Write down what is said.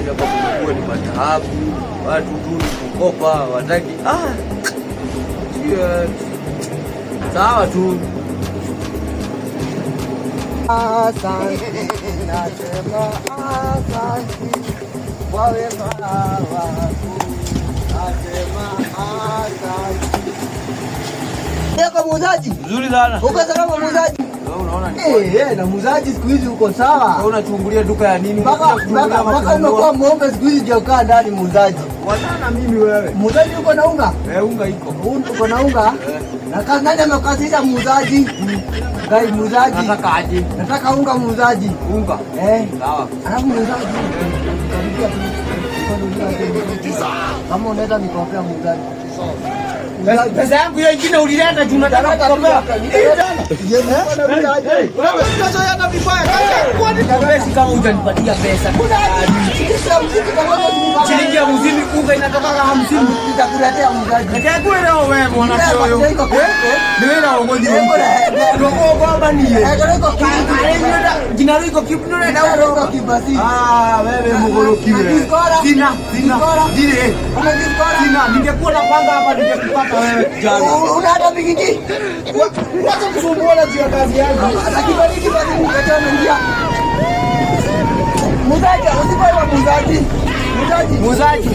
hapa kumekuwa ni mataabu, watu tu kukopa wataki. Sawa tu. Asante, nasema asante kwa wema wako, nasema asante. Yako muuzaji? Nzuri sana. Uko salama muuzaji? Unaona ni na muuzaji siku hizi uko sawa. Unachungulia duka ya nini? Mpaka umekuwa muombe siku hizi ukaa ndani muuzaji. Watana mimi wewe. Muuzaji uko na unga? Unga iko. Uko na unga? Na kazi nani amekazisha muuzaji? Gai muuzaji. Nataka aje? Nataka unga muuzaji. Unga? Sawa. Alafu muuzaji. Kama unaweza nikopea muuzaji. Pesa yangu hiyo ingine ulileta juu nataka kukopa. Kama hujanipatia pesa. Shilingi ya mzini unga inatoka 50 nitakuletea muuzaji. Nikakuwa leo wewe mwana sio. Ni wewe na uongozi. Ndio baba ni yeye. Jina liko kipi ndio na wewe kibasi. Wewe mgoroki wewe. Sina. Dire. Sina. Ningekuwa napanga hapa ningekupata wewe kijana. Una hata pikiki. Wacha kusumbua na jia kazi yangu. Akibariki basi mkatana ndia. Muuzaji, usipoe muuzaji. Muuzaji.